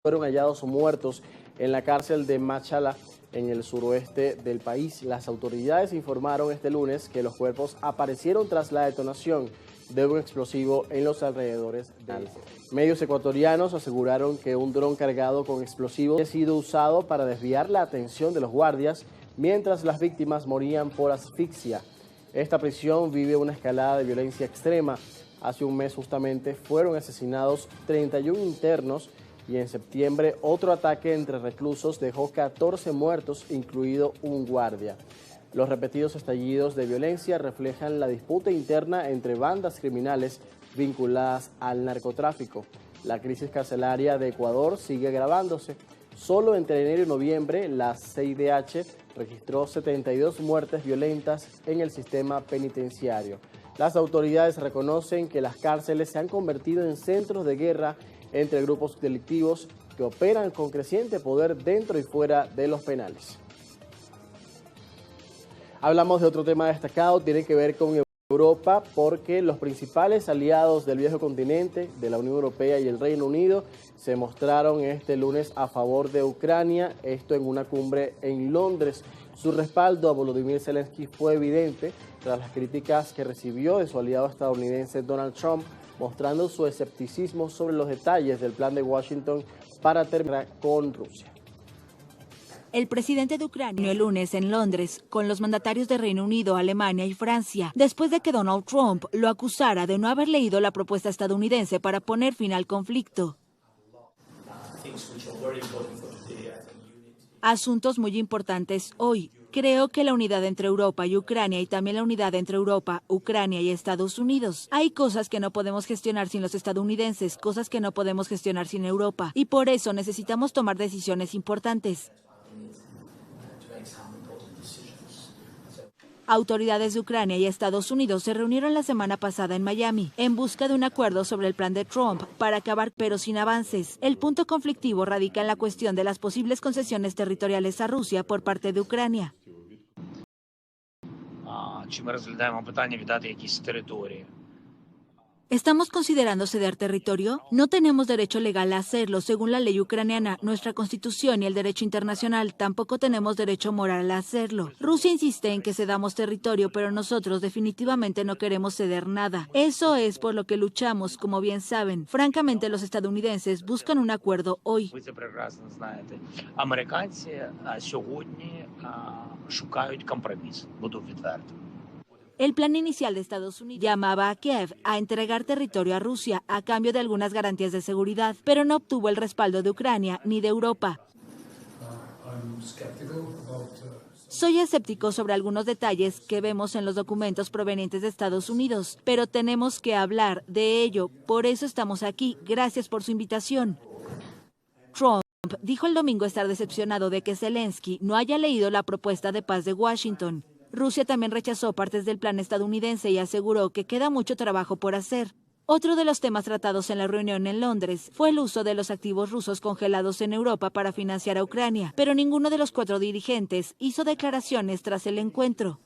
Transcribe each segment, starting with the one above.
fueron hallados muertos en la cárcel de Machala, en el suroeste del país. Las autoridades informaron este lunes que los cuerpos aparecieron tras la detonación de un explosivo en los alrededores del... Medios ecuatorianos aseguraron que un dron cargado con explosivos ha sido usado para desviar la atención de los guardias mientras las víctimas morían por asfixia. Esta prisión vive una escalada de violencia extrema. Hace un mes justamente fueron asesinados 31 internos y en septiembre otro ataque entre reclusos dejó 14 muertos, incluido un guardia. Los repetidos estallidos de violencia reflejan la disputa interna entre bandas criminales vinculadas al narcotráfico. La crisis carcelaria de Ecuador sigue agravándose. Solo entre enero y noviembre, la CIDH registró 72 muertes violentas en el sistema penitenciario. Las autoridades reconocen que las cárceles se han convertido en centros de guerra entre grupos delictivos que operan con creciente poder dentro y fuera de los penales. Hablamos de otro tema destacado, tiene que ver con Europa, porque los principales aliados del viejo continente, de la Unión Europea y el Reino Unido, se mostraron este lunes a favor de Ucrania, esto en una cumbre en Londres. Su respaldo a Volodymyr Zelensky fue evidente tras las críticas que recibió de su aliado estadounidense Donald Trump, mostrando su escepticismo sobre los detalles del plan de Washington para terminar con Rusia. El presidente de Ucrania el lunes en Londres con los mandatarios de Reino Unido, Alemania y Francia, después de que Donald Trump lo acusara de no haber leído la propuesta estadounidense para poner fin al conflicto. Asuntos muy importantes hoy. Creo que la unidad entre Europa y Ucrania y también la unidad entre Europa, Ucrania y Estados Unidos. Hay cosas que no podemos gestionar sin los estadounidenses, cosas que no podemos gestionar sin Europa. Y por eso necesitamos tomar decisiones importantes. Autoridades de Ucrania y Estados Unidos se reunieron la semana pasada en Miami en busca de un acuerdo sobre el plan de Trump para acabar, pero sin avances. El punto conflictivo radica en la cuestión de las posibles concesiones territoriales a Rusia por parte de Ucrania. ¿Estamos considerando ceder territorio? No tenemos derecho legal a hacerlo según la ley ucraniana, nuestra constitución y el derecho internacional. Tampoco tenemos derecho moral a hacerlo. Rusia insiste en que cedamos territorio, pero nosotros definitivamente no queremos ceder nada. Eso es por lo que luchamos, como bien saben. Francamente, los estadounidenses buscan un acuerdo hoy. El plan inicial de Estados Unidos llamaba a Kiev a entregar territorio a Rusia a cambio de algunas garantías de seguridad, pero no obtuvo el respaldo de Ucrania ni de Europa. Soy escéptico sobre algunos detalles que vemos en los documentos provenientes de Estados Unidos, pero tenemos que hablar de ello. Por eso estamos aquí. Gracias por su invitación. Trump dijo el domingo estar decepcionado de que Zelensky no haya leído la propuesta de paz de Washington. Rusia también rechazó partes del plan estadounidense y aseguró que queda mucho trabajo por hacer. Otro de los temas tratados en la reunión en Londres fue el uso de los activos rusos congelados en Europa para financiar a Ucrania, pero ninguno de los 4 dirigentes hizo declaraciones tras el encuentro.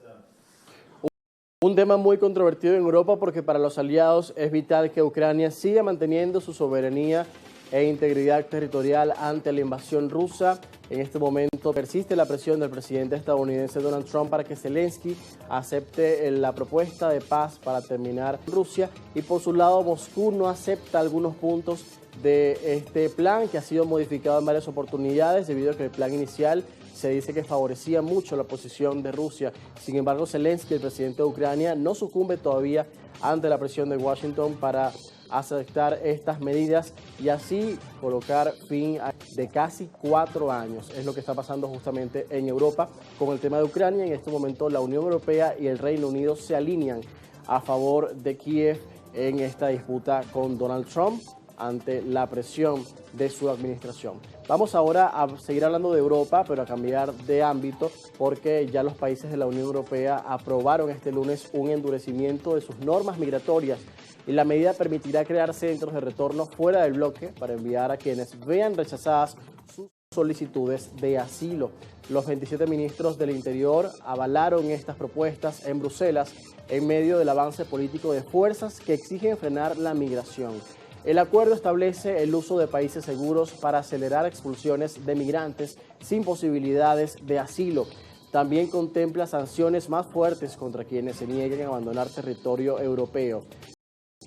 Un tema muy controvertido en Europa porque para los aliados es vital que Ucrania siga manteniendo su soberanía e integridad territorial ante la invasión rusa. En este momento persiste la presión del presidente estadounidense Donald Trump para que Zelensky acepte la propuesta de paz para terminar Rusia, y por su lado Moscú no acepta algunos puntos de este plan, que ha sido modificado en varias oportunidades debido a que el plan inicial se dice que favorecía mucho la posición de Rusia. Sin embargo, Zelensky, el presidente de Ucrania, no sucumbe todavía ante la presión de Washington para aceptar estas medidas y así colocar fin de casi 4 años. Es lo que está pasando justamente en Europa con el tema de Ucrania. En este momento la Unión Europea y el Reino Unido se alinean a favor de Kiev en esta disputa con Donald Trump ante la presión de su administración. Vamos ahora a seguir hablando de Europa, pero a cambiar de ámbito, porque ya los países de la Unión Europea aprobaron este lunes un endurecimiento de sus normas migratorias, y la medida permitirá crear centros de retorno fuera del bloque para enviar a quienes vean rechazadas sus solicitudes de asilo. Los 27 ministros del Interior avalaron estas propuestas en Bruselas en medio del avance político de fuerzas que exigen frenar la migración. El acuerdo establece el uso de países seguros para acelerar expulsiones de migrantes sin posibilidades de asilo. También contempla sanciones más fuertes contra quienes se nieguen a abandonar territorio europeo.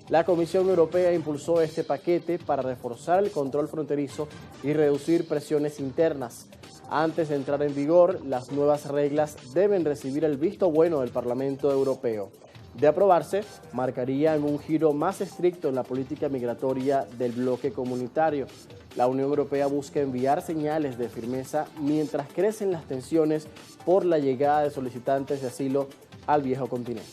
La Comisión Europea impulsó este paquete para reforzar el control fronterizo y reducir presiones internas. Antes de entrar en vigor, las nuevas reglas deben recibir el visto bueno del Parlamento Europeo. De aprobarse, marcarían un giro más estricto en la política migratoria del bloque comunitario. La Unión Europea busca enviar señales de firmeza mientras crecen las tensiones por la llegada de solicitantes de asilo al viejo continente.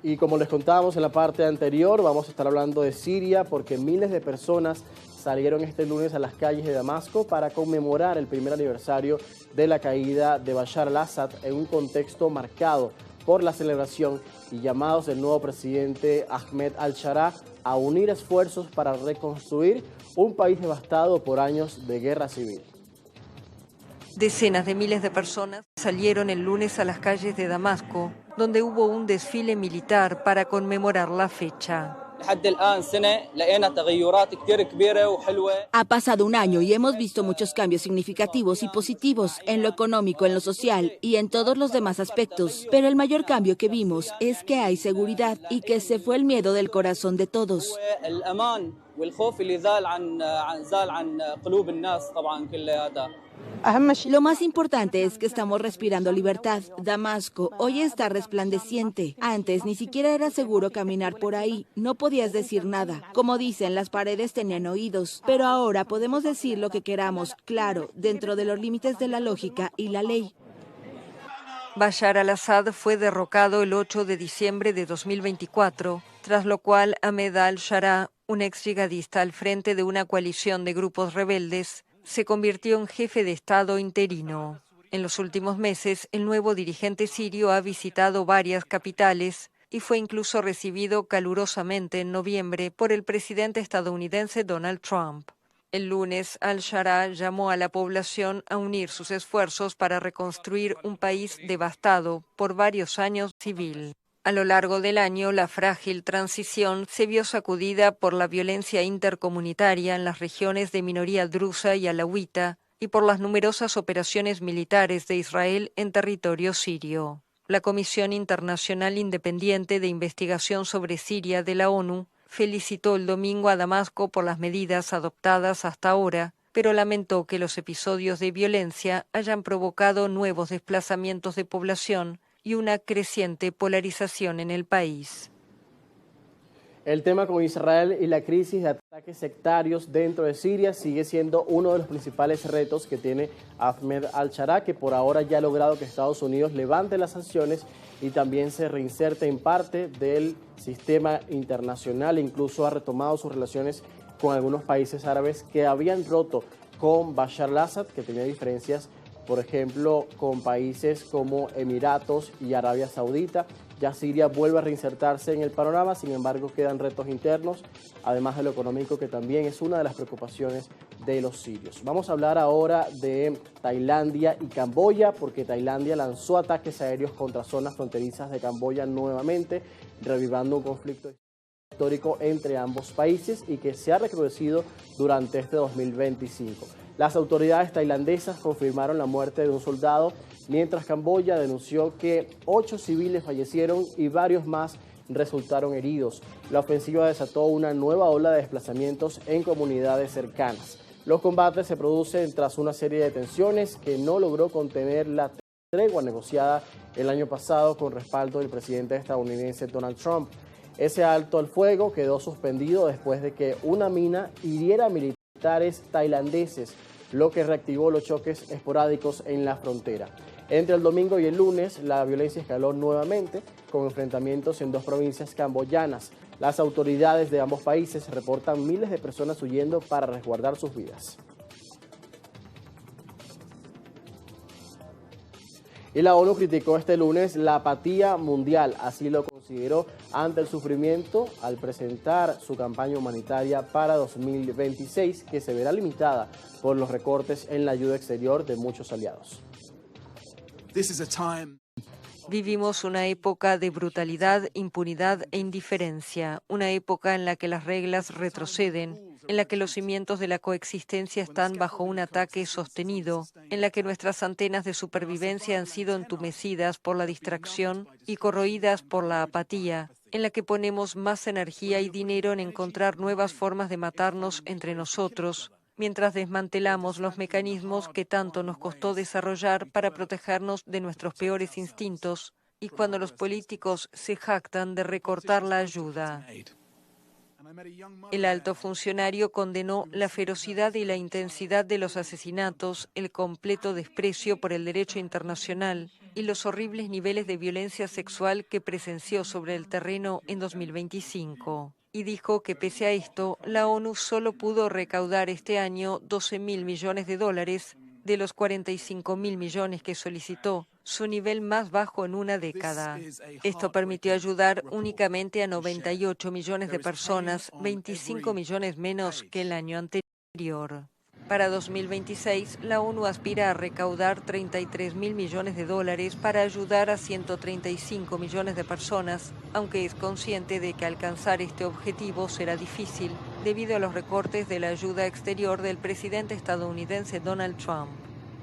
Y como les contábamos en la parte anterior, vamos a estar hablando de Siria porque miles de personas salieron este lunes a las calles de Damasco para conmemorar el primer aniversario de la caída de Bashar al-Assad en un contexto marcado por la celebración y llamados del nuevo presidente Ahmed al-Sharaa a unir esfuerzos para reconstruir un país devastado por años de guerra civil. Decenas de miles de personas salieron el lunes a las calles de Damasco, donde hubo un desfile militar para conmemorar la fecha. Ha pasado un año y hemos visto muchos cambios significativos y positivos en lo económico, en lo social y en todos los demás aspectos. Pero el mayor cambio que vimos es que hay seguridad y que se fue el miedo del corazón de todos. Lo más importante es que estamos respirando libertad. Damasco hoy está resplandeciente. Antes ni siquiera era seguro caminar por ahí. No podías decir nada. Como dicen, las paredes tenían oídos. Pero ahora podemos decir lo que queramos, claro, dentro de los límites de la lógica y la ley. Bashar al-Assad fue derrocado el 8 de diciembre de 2024, tras lo cual Ahmed al-Sharaa, un ex yihadista al frente de una coalición de grupos rebeldes, se convirtió en jefe de Estado interino. En los últimos meses, el nuevo dirigente sirio ha visitado varias capitales y fue incluso recibido calurosamente en noviembre por el presidente estadounidense Donald Trump. El lunes, al-Sharaa llamó a la población a unir sus esfuerzos para reconstruir un país devastado por varios años civil. A lo largo del año, la frágil transición se vio sacudida por la violencia intercomunitaria en las regiones de minoría drusa y alawita y por las numerosas operaciones militares de Israel en territorio sirio. La Comisión Internacional Independiente de Investigación sobre Siria de la ONU felicitó el domingo a Damasco por las medidas adoptadas hasta ahora, pero lamentó que los episodios de violencia hayan provocado nuevos desplazamientos de población y una creciente polarización en el país. El tema con Israel y la crisis de ataques sectarios dentro de Siria sigue siendo uno de los principales retos que tiene Ahmed al-Sharaa, que por ahora ya ha logrado que Estados Unidos levante las sanciones y también se reinserte en parte del sistema internacional. Incluso ha retomado sus relaciones con algunos países árabes que habían roto con Bashar al-Assad, que tenía diferencias, por ejemplo, con países como Emiratos y Arabia Saudita. Ya Siria vuelve a reinsertarse en el panorama, sin embargo quedan retos internos, además de lo económico, que también es una de las preocupaciones de los sirios. Vamos a hablar ahora de Tailandia y Camboya, porque Tailandia lanzó ataques aéreos contra zonas fronterizas de Camboya nuevamente, revivando un conflicto histórico entre ambos países y que se ha recrudecido durante este 2025. Las autoridades tailandesas confirmaron la muerte de un soldado, mientras Camboya denunció que 8 civiles fallecieron y varios más resultaron heridos. La ofensiva desató una nueva ola de desplazamientos en comunidades cercanas. Los combates se producen tras una serie de tensiones que no logró contener la tregua negociada el año pasado con respaldo del presidente estadounidense Donald Trump. Ese alto al fuego quedó suspendido después de que una mina hiriera militares tailandeses, lo que reactivó los choques esporádicos en la frontera. Entre el domingo y el lunes, la violencia escaló nuevamente con enfrentamientos en 2 provincias camboyanas. Las autoridades de ambos países reportan miles de personas huyendo para resguardar sus vidas. Y la ONU criticó este lunes la apatía mundial, así lo consideró ante el sufrimiento al presentar su campaña humanitaria para 2026, que se verá limitada por los recortes en la ayuda exterior de muchos aliados. Vivimos una época de brutalidad, impunidad e indiferencia, una época en la que las reglas retroceden, en la que los cimientos de la coexistencia están bajo un ataque sostenido, en la que nuestras antenas de supervivencia han sido entumecidas por la distracción y corroídas por la apatía, en la que ponemos más energía y dinero en encontrar nuevas formas de matarnos entre nosotros, mientras desmantelamos los mecanismos que tanto nos costó desarrollar para protegernos de nuestros peores instintos, y cuando los políticos se jactan de recortar la ayuda. El alto funcionario condenó la ferocidad y la intensidad de los asesinatos, el completo desprecio por el derecho internacional y los horribles niveles de violencia sexual que presenció sobre el terreno en 2025. Y dijo que pese a esto, la ONU solo pudo recaudar este año $12.000 millones de los 45.000 millones que solicitó, su nivel más bajo en una década. Esto permitió ayudar únicamente a 98 millones de personas, 25 millones menos que el año anterior. Para 2026, la ONU aspira a recaudar $33.000 millones para ayudar a 135 millones de personas, aunque es consciente de que alcanzar este objetivo será difícil debido a los recortes de la ayuda exterior del presidente estadounidense Donald Trump.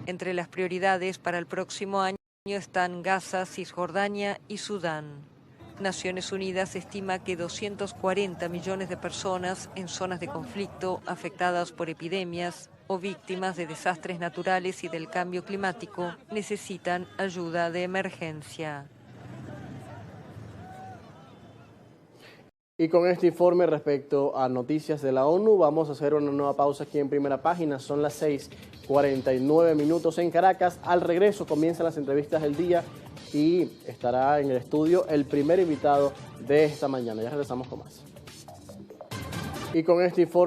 Entre las prioridades para el próximo año están Gaza, Cisjordania y Sudán. Naciones Unidas estima que 240 millones de personas en zonas de conflicto afectadas por epidemias o víctimas de desastres naturales y del cambio climático necesitan ayuda de emergencia. Y con este informe respecto a noticias de la ONU, vamos a hacer una nueva pausa aquí en Primera Página. Son las 6:49 minutos en Caracas. Al regreso comienzan las entrevistas del día y estará en el estudio el primer invitado de esta mañana. Ya regresamos con más. Y con este informe